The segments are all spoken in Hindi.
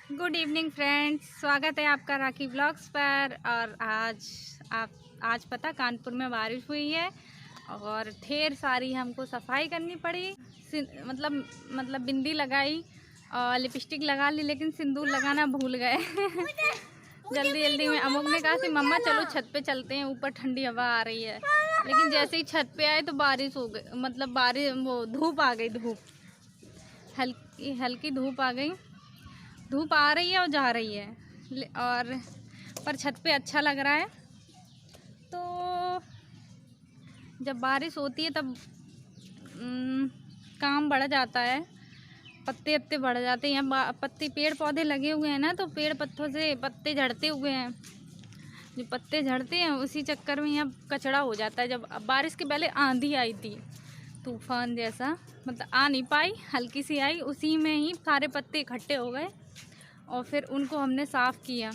गुड इवनिंग फ्रेंड्स, स्वागत है आपका राखी ब्लॉग्स पर। और आज पता कानपुर में बारिश हुई है और ढेर सारी हमको सफाई करनी पड़ी। मतलब बिंदी लगाई और लिपस्टिक लगा ली, लेकिन सिंदूर लगाना भूल गए। जल्दी जल्दी में अमुक ने कहा कि मम्मा चलो छत पे चलते हैं, ऊपर ठंडी हवा आ रही है। लेकिन जैसे ही छत पे आए तो बारिश हो गई, मतलब बारिश वो धूप आ गई। हल्की हल्की धूप आ गई। धूप आ रही है और जा रही है, और पर छत पे अच्छा लग रहा है। तो जब बारिश होती है तब काम बढ़ जाता है, पत्ते बढ़ जाते हैं। यहाँ पत्ते पेड़ पौधे लगे हुए हैं ना, तो पेड़ पत्तों से पत्ते झड़ते हुए हैं। जो पत्ते झड़ते हैं उसी चक्कर में यहाँ कचड़ा हो जाता है। जब बारिश के पहले आंधी आई थी, तूफान जैसा, मतलब आ नहीं पाई, हल्की सी आई, उसी में ही सारे पत्ते इकट्ठे हो गए और फिर उनको हमने साफ़ किया।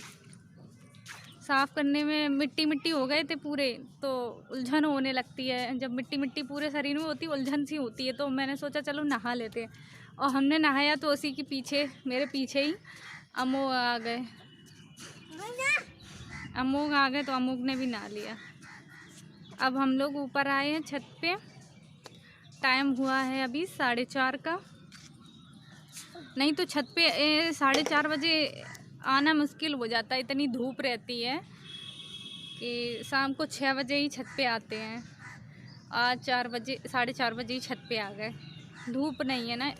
साफ़ करने में मिट्टी हो गए थे पूरे, तो उलझन होने लगती है। जब मिट्टी पूरे शरीर में होती है, उलझन सी होती है। तो मैंने सोचा चलो नहा लेते हैं, और हमने नहाया तो उसी के पीछे, मेरे पीछे ही अमोग आ गए। तो अमोग ने भी नहा लिया। अब हम लोग ऊपर आए हैं छत पे। टाइम हुआ है अभी 4:30 का। नहीं तो छत पे 4:30 बजे आना मुश्किल हो जाता है, इतनी धूप रहती है कि शाम को 6 बजे ही छत पे आते हैं। आज 4:30 बजे ही छत पे आ गए। धूप नहीं है ना,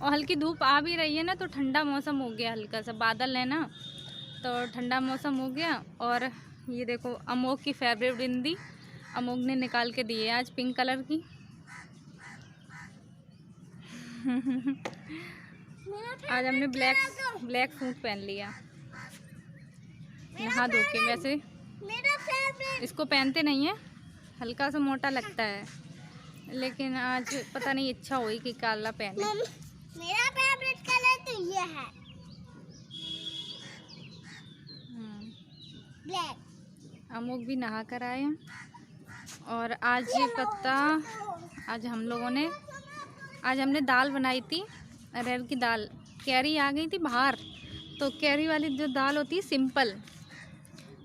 और हल्की धूप आ भी रही है ना, तो ठंडा मौसम हो गया। हल्का सा बादल है ना, तो ठंडा मौसम हो गया। और ये देखो अमोग की फेवरेट बिंदी अमोग ने निकाल के दी है आज, पिंक कलर की। आज हमने ब्लैक सूट पहन लिया नहा धो के। वैसे इसको पहनते नहीं है, हल्का सा मोटा लगता है, लेकिन आज पता नहीं इच्छा हुई कि काला पहने। मेरा फेवरेट कलर तो ये है, ब्लैक। अमुक भी नहा कर आए हैं। और आज ये पता, आज हमने दाल बनाई थी, अरहर की दाल। कैरी आ गई थी बाहर, तो कैरी वाली जो दाल होती है सिंपल,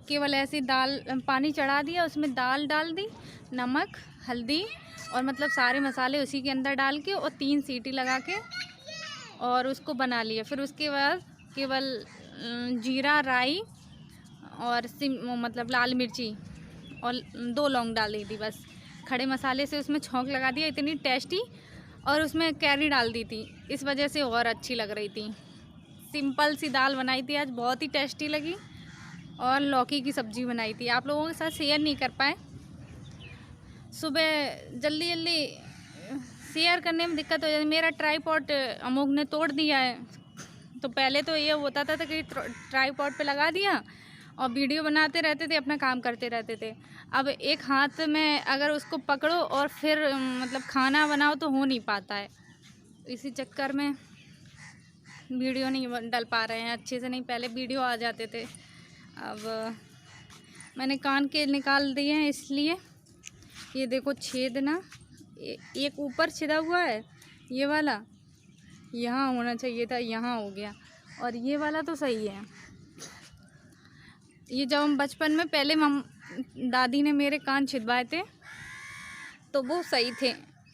केवल ऐसी दाल, पानी चढ़ा दिया, उसमें दाल डाल दी, नमक हल्दी और मतलब सारे मसाले उसी के अंदर डाल के, और 3 सीटी लगा के और उसको बना लिया। फिर उसके बाद केवल जीरा राई और मतलब लाल मिर्ची और 2 लौंग डाल दी थी बस। खड़े मसाले से उसमें छौंक लगा दिया, इतनी टेस्टी। और उसमें कैरी डाल दी थी, इस वजह से और अच्छी लग रही थी। सिंपल सी दाल बनाई थी आज, बहुत ही टेस्टी लगी। और लौकी की सब्ज़ी बनाई थी, आप लोगों के साथ शेयर नहीं कर पाए। सुबह जल्दी शेयर करने में दिक्कत हो जाती। मेरा ट्राईपॉड अमोग ने तोड़ दिया है। तो पहले तो ये होता था कि ट्राईपॉड पे लगा दिया और वीडियो बनाते रहते थे, अपना काम करते रहते थे। अब एक हाथ में अगर उसको पकड़ो और फिर मतलब खाना बनाओ तो हो नहीं पाता है। इसी चक्कर में वीडियो नहीं डाल पा रहे हैं अच्छे से। नहीं पहले वीडियो आ जाते थे। अब मैंने कान के निकाल दिए हैं, इसलिए ये देखो छेद ना, एक ऊपर छिदा हुआ है, ये वाला यहाँ होना चाहिए था, यहाँ हो गया। और ये वाला तो सही है। ये जब हम बचपन में पहले दादी ने मेरे कान छिदवाए थे तो वो सही थे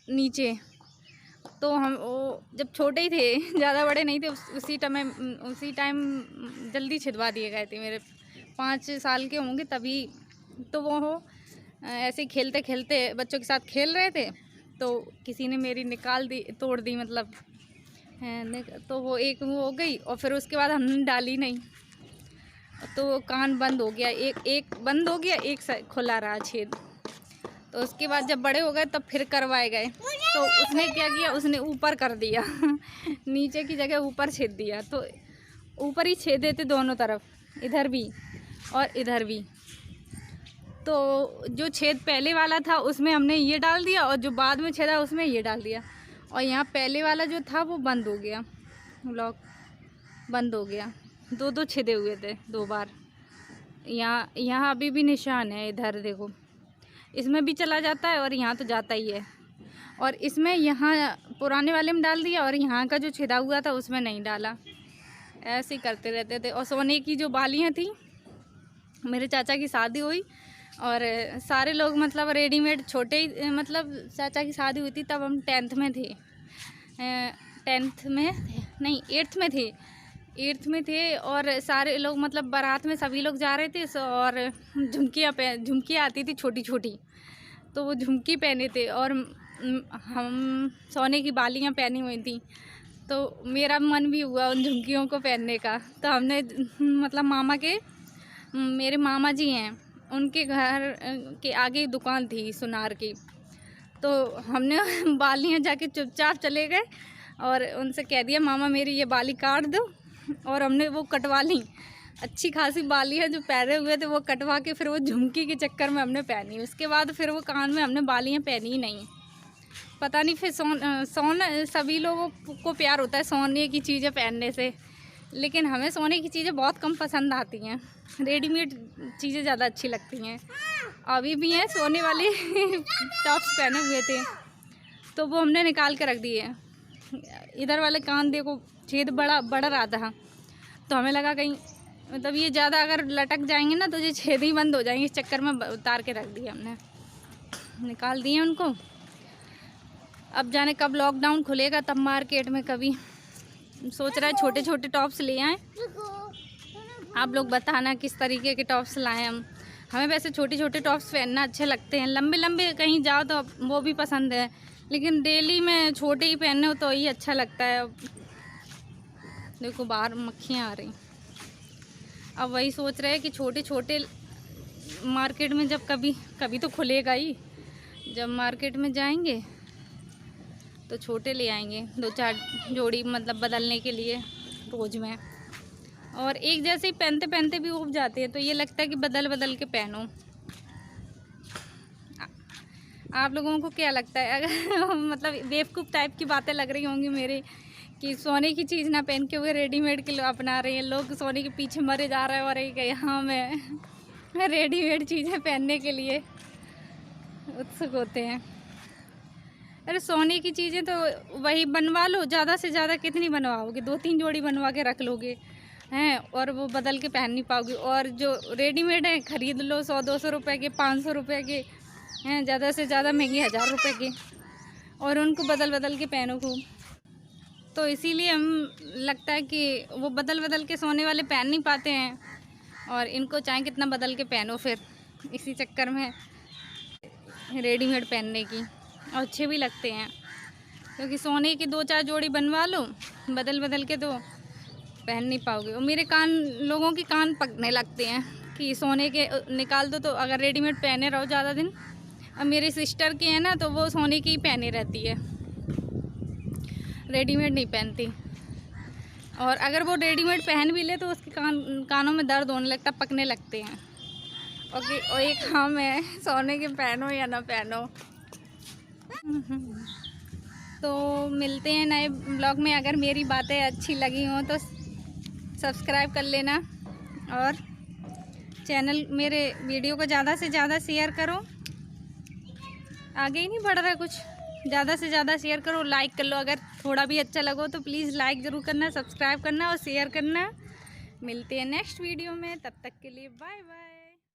नीचे। तो हम वो जब छोटे ही थे, ज़्यादा बड़े नहीं थे, उसी टाइम जल्दी छिदवा दिए गए थे। मेरे 5 साल के होंगे तभी। तो वो ऐसे ही खेलते खेलते बच्चों के साथ खेल रहे थे, तो किसी ने मेरी निकाल दी, तोड़ दी मतलब। तो वो एक वो हो गई, और फिर उसके बाद हमने डाली नहीं, तो कान बंद हो गया। एक बंद हो गया, एक खुला रहा छेद। तो उसके बाद जब बड़े हो गए तब फिर करवाए गए। तो उसने क्या किया, उसने ऊपर कर दिया। नीचे की जगह ऊपर छेद दिया, तो ऊपर ही छेद देते दोनों तरफ, इधर भी और इधर भी। तो जो छेद पहले वाला था उसमें हमने ये डाल दिया, और जो बाद में छेदा उसमें ये डाल दिया। और यहाँ पहले वाला जो था वो बंद हो गया, लॉक बंद हो गया। 2 छेदे हुए थे 2 बार। यहाँ अभी भी निशान है, इधर देखो, इसमें भी चला जाता है और यहाँ तो जाता ही है। और इसमें यहाँ पुराने वाले में डाल दिया, और यहाँ का जो छिदा हुआ था उसमें नहीं डाला। ऐसे ही करते रहते थे। और सोने की जो बालियाँ थी, मेरे चाचा की शादी हुई और सारे लोग मतलब रेडीमेड छोटे ही, मतलब चाचा की शादी हुई थी तब हम 10th में थे, 10th में नहीं 8th में थे, 8th में थे। और सारे लोग मतलब बारात में सभी लोग जा रहे थे और झुमकियाँ आती थी छोटी छोटी, तो वो झुमकी पहने थे और हम सोने की बालियाँ पहनी हुई थी। तो मेरा मन भी हुआ उन झुमकियों को पहनने का। तो हमने मतलब मेरे मामा जी हैं, उनके घर के आगे दुकान थी सुनार की, तो हमने बालियाँ जाके चुपचाप चले गए और उनसे कह दिया मामा मेरी ये बाली काट दो, और हमने वो कटवा ली। अच्छी खासी बालियाँ जो पहने हुए थे वो कटवा के फिर वो झुमकी के चक्कर में हमने पहनी। उसके बाद फिर वो कान में हमने बालियाँ पहनी ही नहीं। पता नहीं फिर सोना सभी लोगों को प्यार होता है सोने की चीज़ें पहनने से, लेकिन हमें सोने की चीज़ें बहुत कम पसंद आती हैं, रेडीमेड चीज़ें ज़्यादा अच्छी लगती हैं। अभी भी हैं सोने वाले टॉप्स पहने हुए थे, तो वो हमने निकाल के रख दिए। इधर वाले कान देखो छेद बढ़ रहा था, तो हमें लगा कहीं मतलब ये ज़्यादा अगर लटक जाएंगे ना तो ये छेद ही बंद हो जाएंगे, इस चक्कर में उतार के रख दिए, हमने निकाल दिए उनको। अब जाने कब लॉकडाउन खुलेगा, तब मार्केट में कभी सोच रहा है छोटे छोटे टॉप्स ले आएँ। आप लोग बताना किस तरीके के टॉप्स लाएं हम। हमें वैसे छोटे छोटे टॉप्स पहनना अच्छे लगते हैं, लंबे लंबे कहीं जाओ तो वो भी पसंद है, लेकिन डेली में छोटे ही पहनने हो तो ही अच्छा लगता है। देखो बाहर मक्खियाँ आ रही, अब वही सोच रहे हैं कि छोटे छोटे मार्केट में जब कभी तो खुलेगा ही, जब मार्केट में जाएंगे तो छोटे ले आएंगे 2-4 जोड़ी, मतलब बदलने के लिए रोज़ में। और एक जैसे ही पहनते पहनते भी उब जाते हैं, तो ये लगता है कि बदल बदल के पहनो। आप लोगों को क्या लगता है? अगर मतलब बेवकूफ़ टाइप की बातें लग रही होंगी मेरे, कि सोने की चीज़ ना पहन के हुए रेडीमेड के लोग अपना रहे हैं, लोग सोने के पीछे मरे जा रहे हैं और एक यहाँ मैं रेडीमेड चीज़ें पहनने के लिए उत्सुक होते हैं। अरे सोने की चीज़ें तो वही बनवा लो, ज़्यादा से ज़्यादा कितनी बनवाओगे, 2-3 जोड़ी बनवा के रख लोगे हैं, और वो बदल के पहन नहीं पाओगे। और जो रेडीमेड है ख़रीद लो 100-200 रुपये के, 500 रुपये के हैं, ज़्यादा से ज़्यादा महंगे 1000 रुपये के, और उनको बदल बदल के पहनो खूब। तो इसीलिए हम लगता है कि वो बदल बदल के सोने वाले पहन नहीं पाते हैं, और इनको चाहे कितना बदल के पहनो, फिर इसी चक्कर में रेडीमेड पहनने की, और अच्छे भी लगते हैं, क्योंकि सोने की 2-4 जोड़ी बनवा लो बदल बदल के तो पहन नहीं पाओगे। और मेरे लोगों के कान पकने लगते हैं कि सोने के निकाल दो, तो अगर रेडीमेड पहने रहो ज़्यादा दिन। और मेरी सिस्टर के हैं ना, तो वो सोने की ही पहने रहती है, रेडीमेड नहीं पहनती। और अगर वो रेडीमेड पहन भी ले तो उसके कानों में दर्द होने लगता, पकने लगते हैं। ओके, और एक हम है सोने के पहनो या ना पहनो। तो मिलते हैं नए ब्लॉग में। अगर मेरी बातें अच्छी लगी हों तो सब्सक्राइब कर लेना, और मेरे वीडियो को ज़्यादा से ज़्यादा शेयर करो। आगे ही नहीं बढ़ रहा कुछ, ज़्यादा से ज़्यादा शेयर करो, लाइक कर लो। अगर थोड़ा भी अच्छा लगो तो प्लीज़ लाइक ज़रूर करना, सब्सक्राइब करना और शेयर करना। मिलते हैं नेक्स्ट वीडियो में, तब तक के लिए बाय बाय।